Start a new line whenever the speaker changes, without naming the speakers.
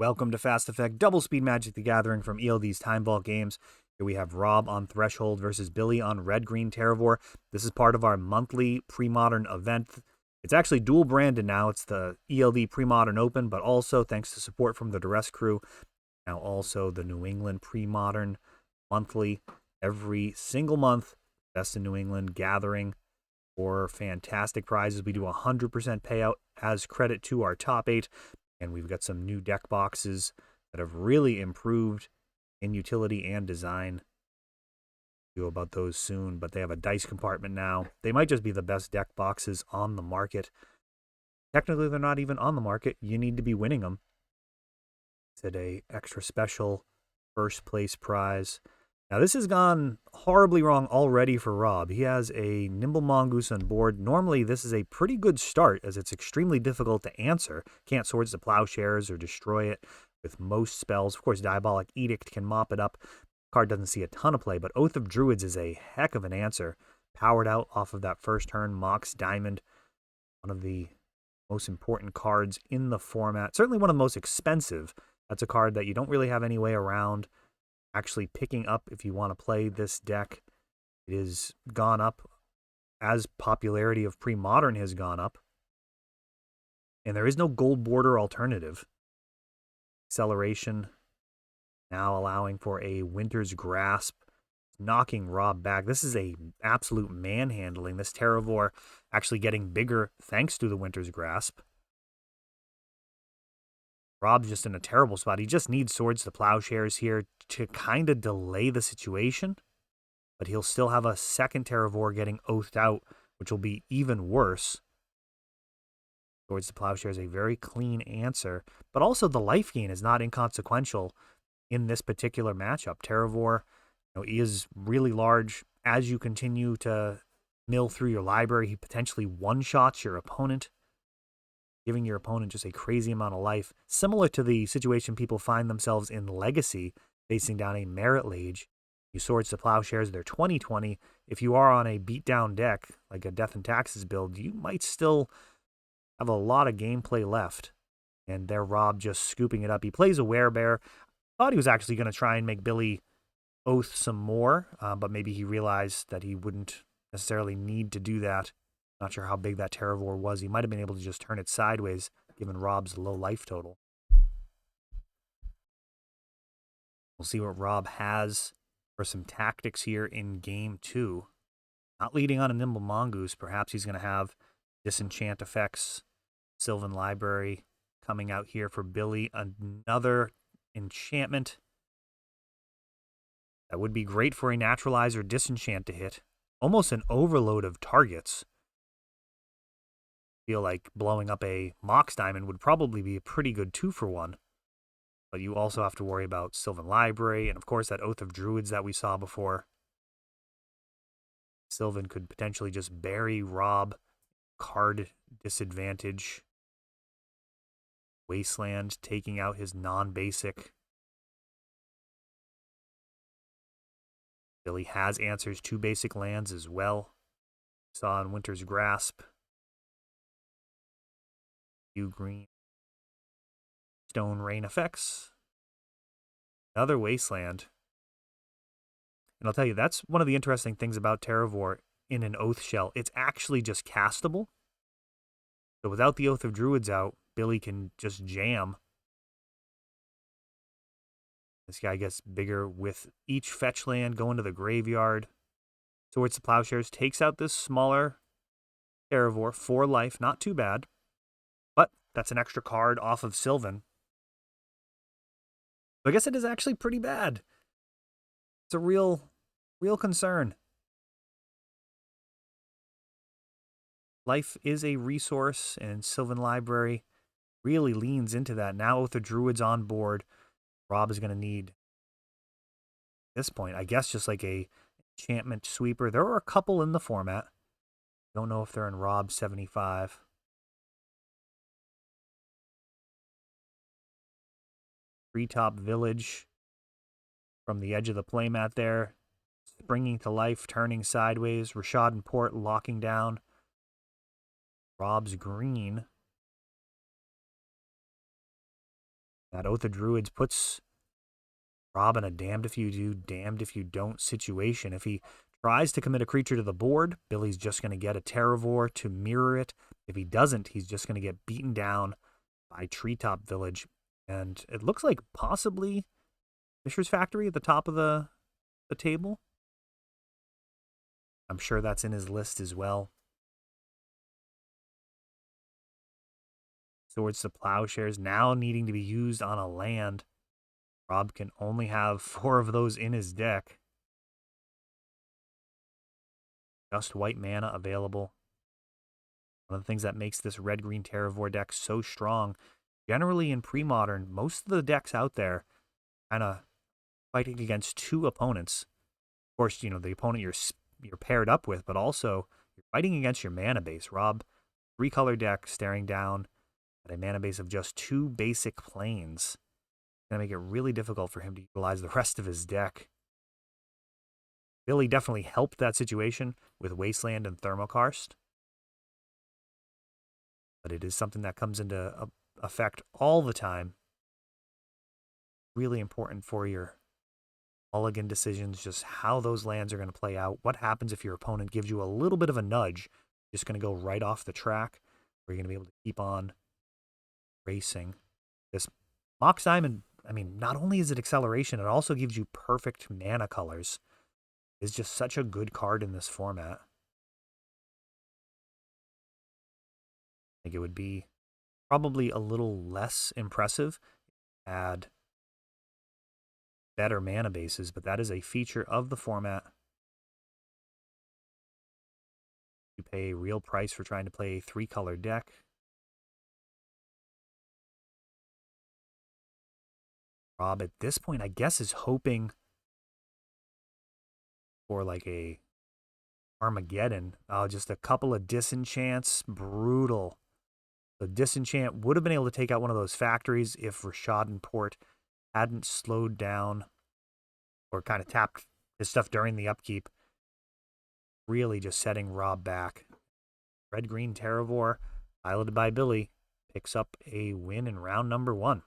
Welcome to Fast Effect Double Speed Magic the Gathering from ELD's Time Vault Games. Here we have Rob on Threshold versus Billy on Red Green Terravore. This is part of our monthly Premodern event. It's actually dual branded now. It's the ELD Premodern Open, but also thanks to support from the Duress crew, now also the New England Premodern monthly. Every single month, Best in New England gathering for fantastic prizes. We do 100% payout as credit to our top 8. And we've got some new deck boxes that have really improved in utility and design. We'll go about those soon, but they have a dice compartment now. They might just be the best deck boxes on the market. Technically, they're not even on the market. You need to be winning them. It's at a extra special first place prize. Now, this has gone horribly wrong already for Rob. He has a Nimble Mongoose on board. Normally, this is a pretty good start, as it's extremely difficult to answer. Can't Swords to Plowshares or destroy it with most spells. Of course, Diabolic Edict can mop it up. Card doesn't see a ton of play, but Oath of Druids is a heck of an answer. Powered out off of that first turn, Mox Diamond, one of the most important cards in the format. Certainly one of the most expensive. That's a card that you don't really have any way around actually picking up if you want to play this deck. It has gone up as popularity of Premodern has gone up. And there is no gold border alternative. Acceleration now allowing for a Winter's Grasp, knocking Rob back. This is a absolute manhandling. This Terravore actually getting bigger thanks to the Winter's Grasp. Rob's just in a terrible spot. He just needs Swords to Plowshares here to kind of delay the situation. But he'll still have a second Terravore getting oathed out, which will be even worse. Swords to Plowshares, a very clean answer. But also the life gain is not inconsequential in this particular matchup. Terravore, is really large. As you continue to mill through your library, he potentially one-shots your opponent, giving your opponent just a crazy amount of life. Similar to the situation people find themselves in Legacy, facing down a Merit Lage. You Swords to Plowshares, they're 20/20. If you are on a beatdown deck, like a Death and Taxes build, you might still have a lot of gameplay left. And there Rob just scooping it up. He plays a Werebear. Thought he was actually going to try and make Billy oath some more, but maybe he realized that he wouldn't necessarily need to do that. Not sure how big that Terravore was. He might have been able to just turn it sideways, given Rob's low life total. We'll see what Rob has for some tactics here in game 2. Not leading on a Nimble Mongoose. Perhaps he's going to have Disenchant effects. Sylvan Library coming out here for Billy. Another enchantment. That would be great for a Naturalizer Disenchant to hit. Almost an overload of targets. Feel like blowing up a Mox Diamond would probably be a pretty good 2-for-1. But you also have to worry about Sylvan Library and, of course, that Oath of Druids that we saw before. Sylvan could potentially just bury Rob. Card disadvantage. Wasteland taking out his non-basic. Billy has answers to basic lands as well. Saw in Winter's Grasp. Few green. Stone Rain effects. Another Wasteland. And I'll tell you, that's one of the interesting things about Terravore in an Oath Shell. It's actually just castable. So without the Oath of Druids out, Billy can just jam. This guy gets bigger with each fetch land going to the graveyard. Swords to Plowshares takes out this smaller Terravore. 4 life, not too bad. But that's an extra card off of Sylvan. So I guess it is actually pretty bad. It's a real concern. Life is a resource, and Sylvan Library really leans into that. Now with the Druids on board, Rob is going to need, at this point, I guess just like a enchantment sweeper. There are a couple in the format. Don't know if they're in Rob 75. Treetop Village from the edge of the playmat there. Springing to life, turning sideways. Rashad and Port locking down. Rob's green. That Oath of Druids puts Rob in a damned if you do, damned if you don't situation. If he tries to commit a creature to the board, Billy's just going to get a Terravore to mirror it. If he doesn't, he's just going to get beaten down by Treetop Village. And it looks like possibly Fisher's Factory at the top of the table. I'm sure that's in his list as well. Swords to Plowshares now needing to be used on a land. Rob can only have 4 of those in his deck. Just white mana available. One of the things that makes this red-green Terravore deck so strong, generally in Premodern, most of the decks out there kind of fighting against 2 opponents. Of course, the opponent you're paired up with, but also you're fighting against your mana base. Rob, 3-color deck staring down at a mana base of just 2 basic planes. It's going to make it really difficult for him to utilize the rest of his deck. Billy definitely helped that situation with Wasteland and Thermokarst. But it is something that comes into effect all the time. Really important for your mulligan decisions, just how those lands are going to play out. What happens if your opponent gives you a little bit of a nudge? Just going to go right off the track, or you're going to be able to keep on racing. This Mox Diamond, not only is it acceleration, it also gives you perfect mana colors. It's just such a good card in this format. I think it would be probably a little less impressive to add better mana bases, but that is a feature of the format. You pay a real price for trying to play a 3-color deck. Rob, at this point, I guess, is hoping for like a Armageddon. Oh, just a couple of disenchants. Brutal. The disenchant would have been able to take out one of those factories if Rashad and Port hadn't slowed down or kind of tapped his stuff during the upkeep. Really just setting Rob back. Red-green Terravore, piloted by Billy, picks up a win in round number 1.